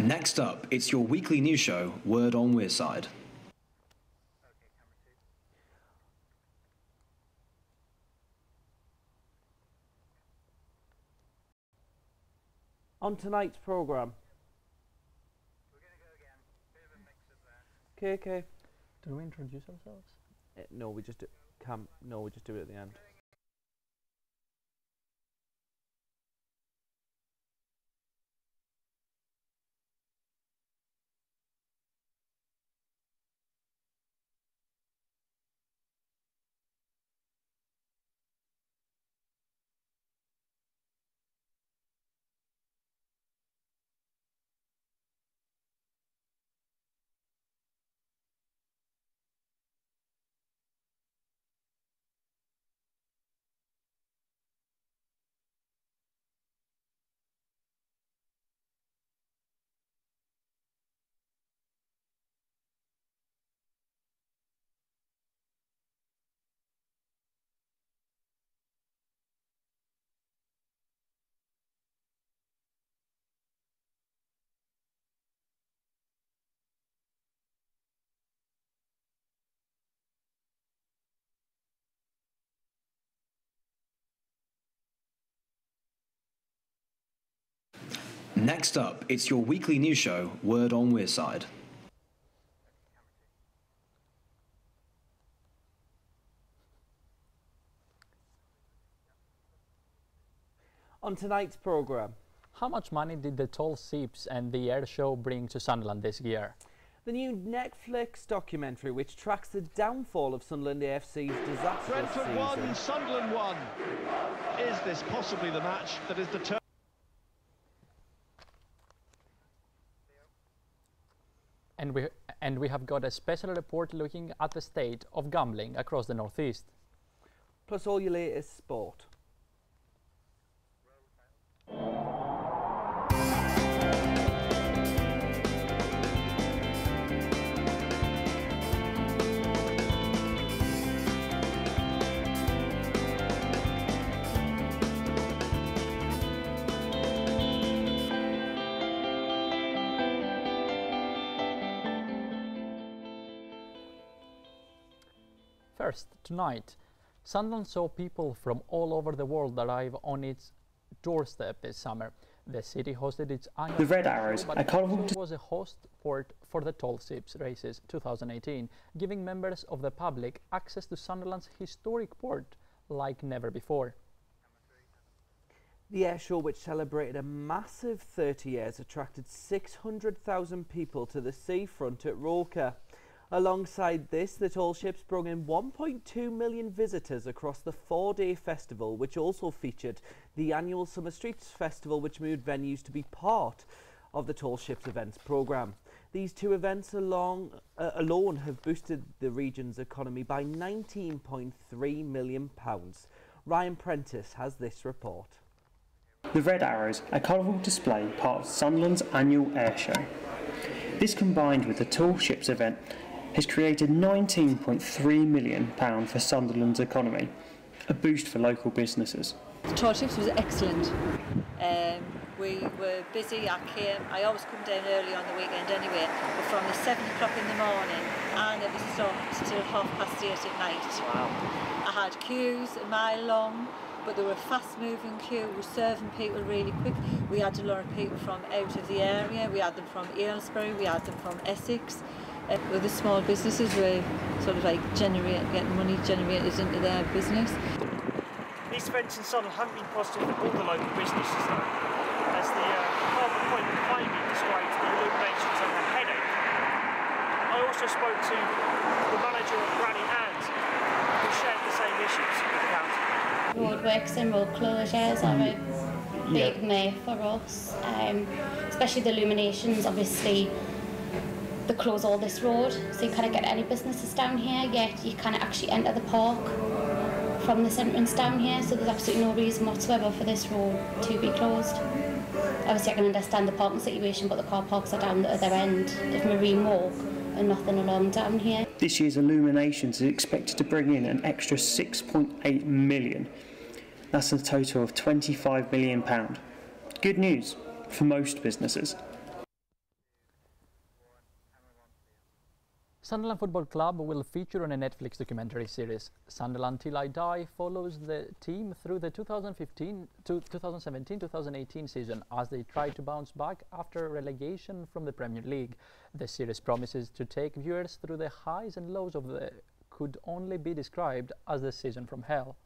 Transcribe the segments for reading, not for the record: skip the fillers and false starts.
Next up, it's your weekly news show, Word on Wearside. On tonight's programme. We're going to go again. Bit of a mix-up there. Okay. Do we introduce ourselves? No, we just do it at the end. Next up, it's your weekly news show, Word on Wearside. On tonight's programme. How much money did the tall ships and the air show bring to Sunderland this year? The new Netflix documentary, which tracks the downfall of Sunderland AFC's disastrous Brentford season. won, Sunderland won. Is this possibly the match that is determined? And we have got a special report looking at the state of gambling across the northeast. Plus all your latest sport. First, tonight, Sunderland saw people from all over the world arrive on its doorstep this summer. The city hosted its annual The Red Arrows, but a colourful was a host port for the Tall Ships Races 2018, giving members of the public access to Sunderland's historic port like never before. The air show, which celebrated a massive 30 years, attracted 600,000 people to the seafront at Roker. Alongside this, the tall ships brought in 1.2 million visitors across the 4-day festival, which also featured the annual Summer Streets Festival, which moved venues to be part of the Tall Ships events programme. These two events alone have boosted the region's economy by £19.3 million. Ryan Prentice has this report. The Red Arrows, a colourful display part of Sunderland's annual air show. This, combined with the Tall Ships event, has created £19.3 million for Sunderland's economy, a boost for local businesses. The Tall Ships was excellent. We were busy. I always come down early on the weekend anyway, but from the 7 o'clock in the morning, and it was stopped till 8:30 at night. Wow. I had queues a mile long, but they were fast-moving queues. We were serving people really quick. We had a lot of people from out of the area. We had them from Aylesbury, we had them from Essex. With the small businesses, were sort of like getting money generated into their business. These events in Sunderland haven't been positive for all the local businesses though, as the carbon point behind me describes the illuminations as a headache. I also spoke to the manager of Granny Ann's, who shared the same issues with the council. Roadworks and road closures are a big myth for us, especially the illuminations. Obviously they close all this road, so you can't get any businesses down here, yet you can't actually enter the park from this entrance down here, so there's absolutely no reason whatsoever for this road to be closed. Obviously I can understand the parking situation, but the car parks are down the other end of Marine Walk and nothing along down here. This year's illuminations is expected to bring in an extra £6.8 million. That's a total of £25 million. Good news for most businesses. Sunderland Football Club will feature on a Netflix documentary series. Sunderland Till I Die follows the team through the 2017-2018 season as they try to bounce back after relegation from the Premier League. The series promises to take viewers through the highs and lows of the could only be described as the season from hell.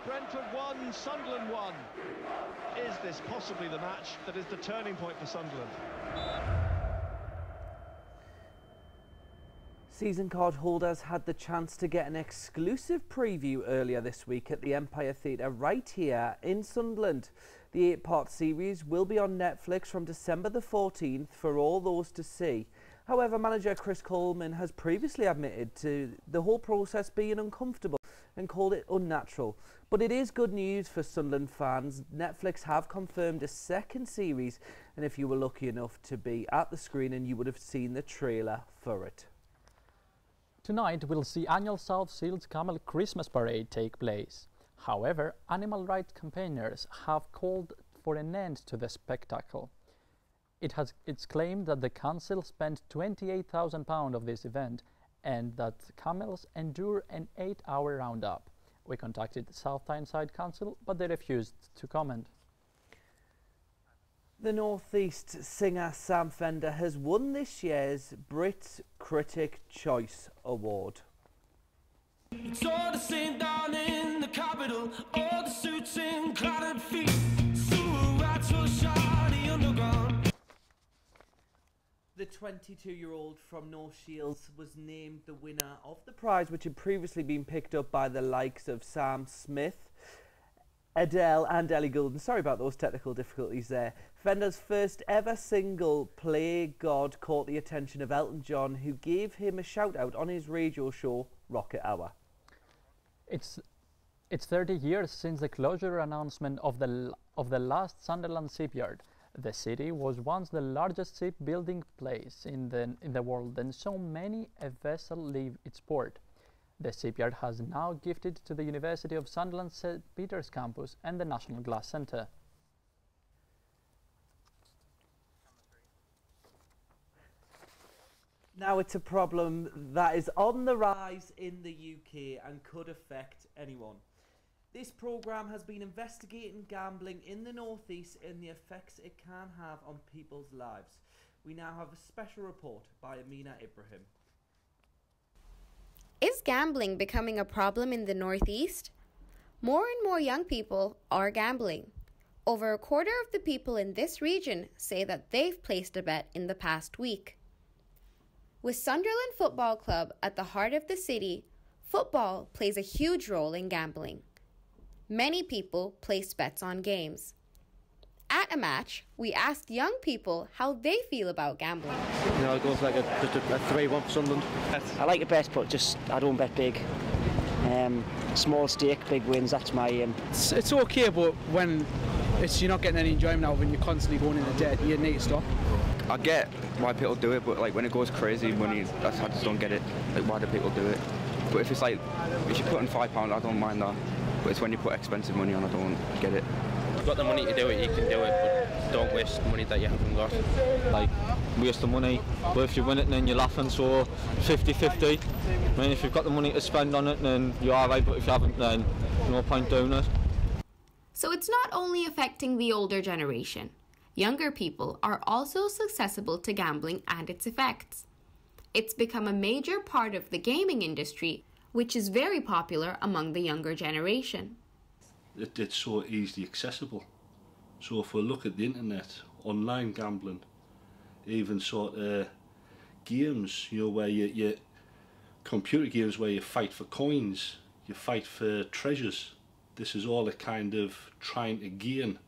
Brentford 1, Sunderland 1. Is this possibly the match that is the turning point for Sunderland? Season card holders had the chance to get an exclusive preview earlier this week at the Empire Theatre right here in Sunderland. The 8-part series will be on Netflix from December the 14th for all those to see. However, manager Chris Coleman has previously admitted to the whole process being uncomfortable and called it unnatural. But it is good news for Sunderland fans. Netflix have confirmed a second series, and if you were lucky enough to be at the screening, you would have seen the trailer for it. Tonight we'll see annual South Shields Camel Christmas Parade take place. However, animal rights campaigners have called for an end to the spectacle. It's claimed that the council spent £28,000 of this event and that camels endure an 8-hour roundup. We contacted South Tyneside Council, but they refused to comment. The North East singer Sam Fender has won this year's Brit Critic Choice Award. It's all the same down in the capital, all the suits and cladded feet, rats will shine the underground. The 22-year-old from North Shields was named the winner of the prize, which had previously been picked up by the likes of Sam Smith, Adele and Ellie Goulding. Sorry about those technical difficulties there. Fender's first ever single, Play God, caught the attention of Elton John, who gave him a shout out on his radio show Rocket Hour. It's 30 years since the closure announcement of the last Sunderland shipyard. The city was once the largest shipbuilding place in the world, and so many a vessel leave its port. The shipyard has now gifted to the University of Sunderland St Peter's campus and the National Glass Centre. Now it's a problem that is on the rise in the UK and could affect anyone. This programme has been investigating gambling in the North East and the effects it can have on people's lives. We now have a special report by Amina Ibrahim. Is gambling becoming a problem in the Northeast? More and more young people are gambling. Over a quarter of the people in this region say that they've placed a bet in the past week. With Sunderland Football Club at the heart of the city, football plays a huge role in gambling. Many people place bets on games. At a match, we asked young people how they feel about gambling. You know, it goes like just a 3-1 for Sunderland. I like a bet, but I don't bet big. Small stake, big wins, that's my aim. It's okay, but when you're not getting any enjoyment out of it and you're constantly going in the debt, you need to stop. I get why people do it, but like when it goes crazy money, I just don't get it. Like, why do people do it? But if it's like, if you put in £5, I don't mind that. But it's when you put expensive money on, I don't get it. If you've got the money to do it, you can do it, but don't waste money that you haven't got. Like, waste the money, but if you win it then you're laughing, so 50-50. I mean, if you've got the money to spend on it, then you're alright, but if you haven't, then no point doing it. So it's not only affecting the older generation. Younger people are also susceptible to gambling and its effects. It's become a major part of the gaming industry, which is very popular among the younger generation. It's so easily accessible. So if we look at the internet, online gambling, even sort of games, you know, where you computer games where you fight for coins, you fight for treasures. This is all a kind of trying to gain.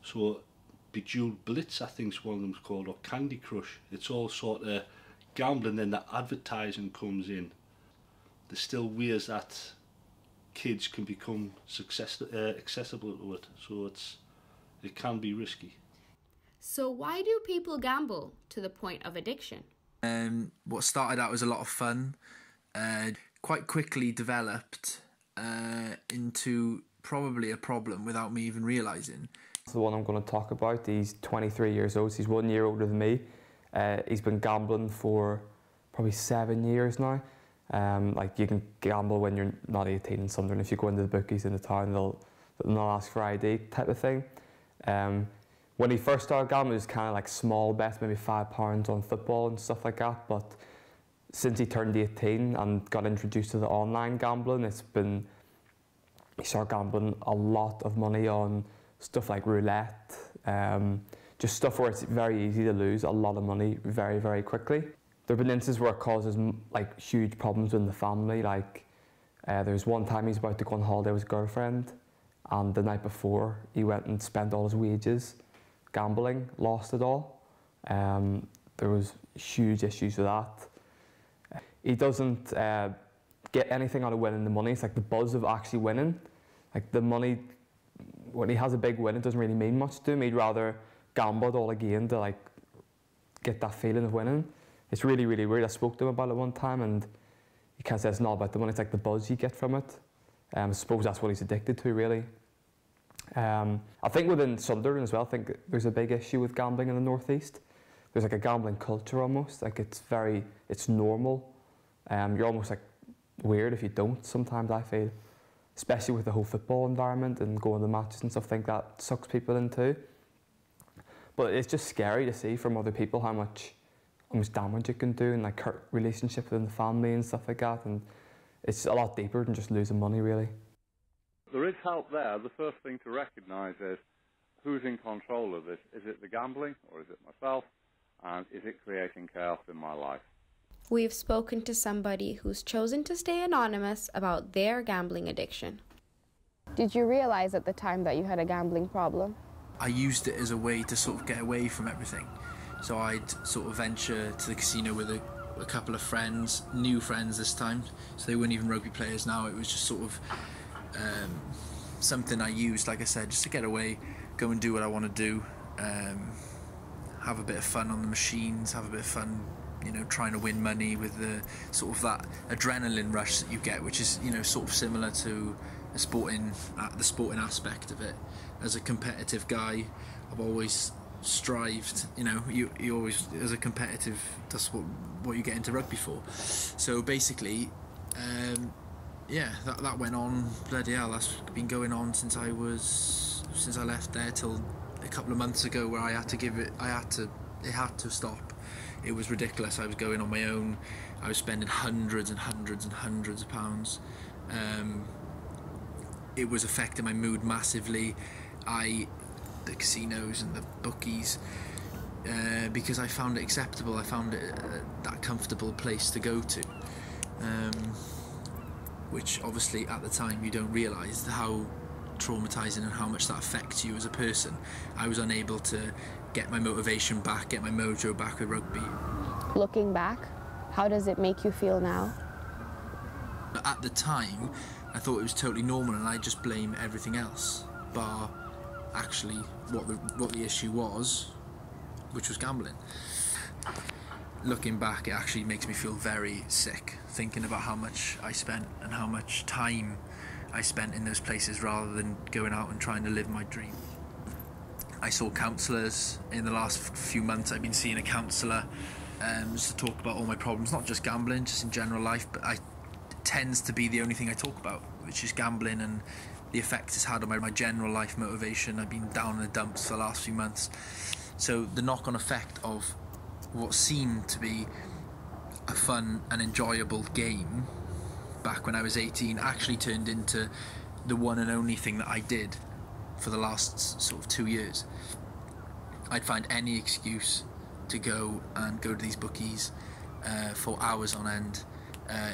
So Bejeweled Blitz, I think is one of them's called, or Candy Crush. It's all sort of gambling, then the advertising comes in. There's still ways that kids can become accessible to it, so it can be risky. So why do people gamble to the point of addiction? What started out as a lot of fun quite quickly developed into probably a problem without me even realising. The one I'm going to talk about, he's 23 years old, so he's 1 year older than me. He's been gambling for probably 7 years now. Like you can gamble when you're not 18 in Sunderland. If you go into the bookies in the town, they'll not ask for ID type of thing. When he first started gambling, it was kind of like small bets, maybe £5 on football and stuff like that. But since he turned 18 and got introduced to the online gambling, he started gambling a lot of money on stuff like roulette, just stuff where it's very easy to lose a lot of money very, very quickly. There have been instances where it causes like huge problems in the family. Like there was one time he's about to go on holiday with his girlfriend, and the night before he went and spent all his wages gambling, lost it all. There was huge issues with that. He doesn't get anything out of winning the money. It's like the buzz of actually winning. Like the money, when he has a big win, it doesn't really mean much to him. He'd rather gamble it all again to like get that feeling of winning. It's really, really weird. I spoke to him about it one time, and he kind of says it's not about the money, it's like the buzz you get from it. I suppose that's what he's addicted to, really. I think within Sunderland as well, I think there's a big issue with gambling in the North East. There's like a gambling culture almost, like it's normal. You're almost like weird if you don't, sometimes I feel. Especially with the whole football environment and going to matches and stuff, I think that sucks people in too. But it's just scary to see from other people how much damage it can do and like hurt relationships within the family and stuff like that. And it's a lot deeper than just losing money, really. There is help there. The first thing to recognise is who's in control of this. Is it the gambling or is it myself? And is it creating chaos in my life? We've spoken to somebody who's chosen to stay anonymous about their gambling addiction. Did you realise at the time that you had a gambling problem? I used it as a way to sort of get away from everything. So I'd sort of venture to the casino with a couple of friends, new friends this time, so they weren't even rugby players now. It was just sort of something I used, like I said, just to get away, go and do what I want to do, have a bit of fun on the machines, have a bit of fun, you know, trying to win money with the sort of that adrenaline rush that you get, which is, you know, sort of similar to the sporting aspect of it. As a competitive guy, I've always strived, you know, you always, as a competitive, that's what you get into rugby for. So basically, yeah, that went on, bloody hell, that's been going on since I left there till a couple of months ago, where I had to give it, it had to stop. It was ridiculous. I was going on my own. I was spending hundreds and hundreds and hundreds of pounds. It was affecting my mood massively. The casinos and the bookies, because I found it acceptable. I found it that comfortable place to go to, which obviously at the time you don't realise how traumatising and how much that affects you as a person. I was unable to get my motivation back, get my mojo back with rugby. Looking back, how does it make you feel now? At the time, I thought it was totally normal, and I just blame everything else, bar actually what the issue was, which was gambling. Looking back, it actually makes me feel very sick, thinking about how much I spent and how much time I spent in those places rather than going out and trying to live my dream. I saw counsellors in the last few months. I've been seeing a counsellor just to talk about all my problems, not just gambling, just in general life, but it tends to be the only thing I talk about, which is gambling and the effect it's had on my general life motivation. I've been down in the dumps for the last few months. So the knock-on effect of what seemed to be a fun and enjoyable game back when I was 18 actually turned into the one and only thing that I did for the last sort of 2 years. I'd find any excuse to go to these bookies for hours on end.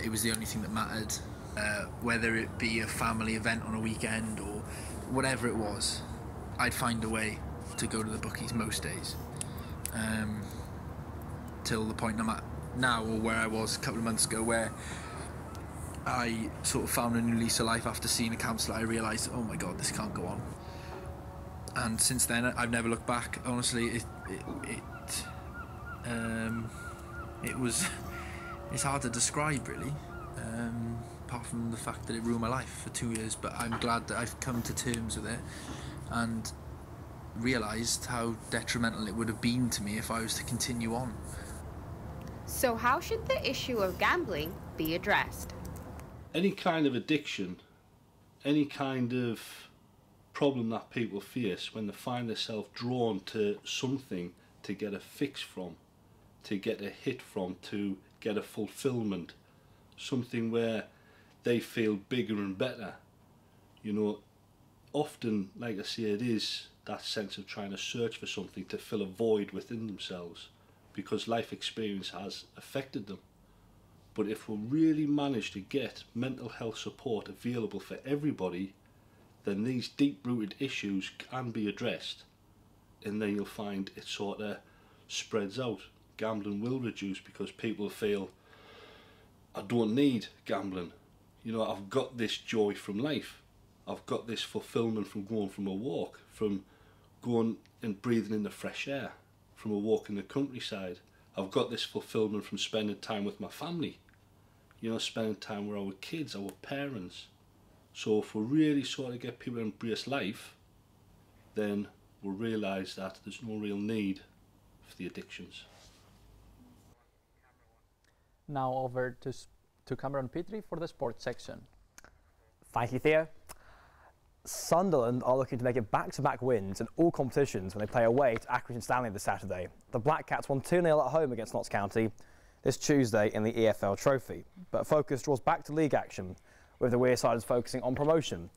It was the only thing that mattered, whether it be a family event on a weekend or whatever it was. I'd find a way to go to the bookies most days, till the point I'm at now, or where I was a couple of months ago, where I sort of found a new lease of life after seeing a counsellor. I realised, oh my god, this can't go on. And since then, I've never looked back. Honestly, it's hard to describe, really, apart from the fact that it ruined my life for 2 years. But I'm glad that I've come to terms with it, and realised how detrimental it would have been to me if I was to continue on. So how should the issue of gambling be addressed? Any kind of addiction, any kind of problem that people face when they find themselves drawn to something to get a fix from, to get a hit from, to get a fulfillment, something where they feel bigger and better. You know, often, like I say, it is that sense of trying to search for something to fill a void within themselves because life experience has affected them. But if we really manage to get mental health support available for everybody, then these deep-rooted issues can be addressed, and then you'll find it sort of spreads out. Gambling will reduce because people feel, I don't need gambling. You know, I've got this joy from life. I've got this fulfillment from going from a walk, from going and breathing in the fresh air, from a walk in the countryside. I've got this fulfillment from spending time with my family. You know, spending time with our kids, our parents. So if we really sort of get people to embrace life, then we'll realise that there's no real need for the addictions. Now over to Cameron Petrie for the sports section. Thank you, Theo. Sunderland are looking to make it back-to-back wins in all competitions when they play away to Accrington Stanley this Saturday. The Black Cats won 2-0 at home against Notts County this Tuesday in the EFL Trophy, but focus draws back to league action, with the Wearsiders focusing on promotion.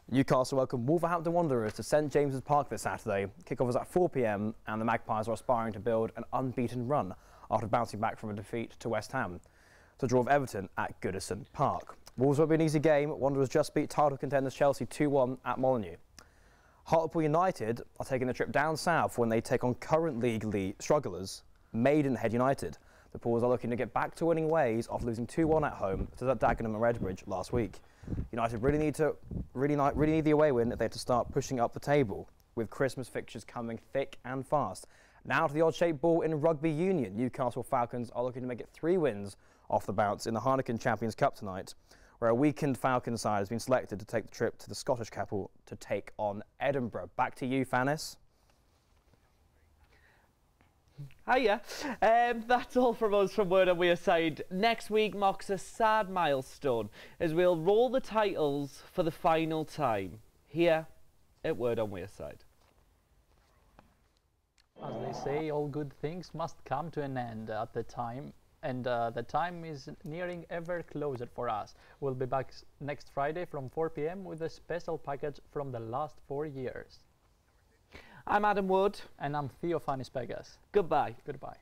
Newcastle welcome Wolverhampton Wanderers to St James's Park this Saturday. Kick-off is at 4 p.m. and the Magpies are aspiring to build an unbeaten run after bouncing back from a defeat to West Ham to draw with Everton at Goodison Park. Wolves won't be an easy game. Wanderers just beat title contenders Chelsea 2-1 at Molineux. Hartlepool United are taking the trip down south when they take on current league strugglers Maidenhead United. The Pools are looking to get back to winning ways after losing 2-1 at home to Dagenham and Redbridge last week. United really need the away win if they have to start pushing up the table, with Christmas fixtures coming thick and fast. Now to the odd-shaped ball in rugby union. Newcastle Falcons are looking to make it 3 wins off the bounce in the Heineken Champions Cup tonight, where a weakened Falcons side has been selected to take the trip to the Scottish capital to take on Edinburgh. Back to you, Fannis. Hiya. That's all from us from Word on Wearside. Next week marks a sad milestone as we'll roll the titles for the final time here at Word on Wearside. As they say, all good things must come to an end at the time, and the time is nearing ever closer for us. We'll be back next Friday from 4 p.m. with a special package from the last 4 years. I'm Adam Wood. And I'm Theo Fannis Pegas. Goodbye. Goodbye.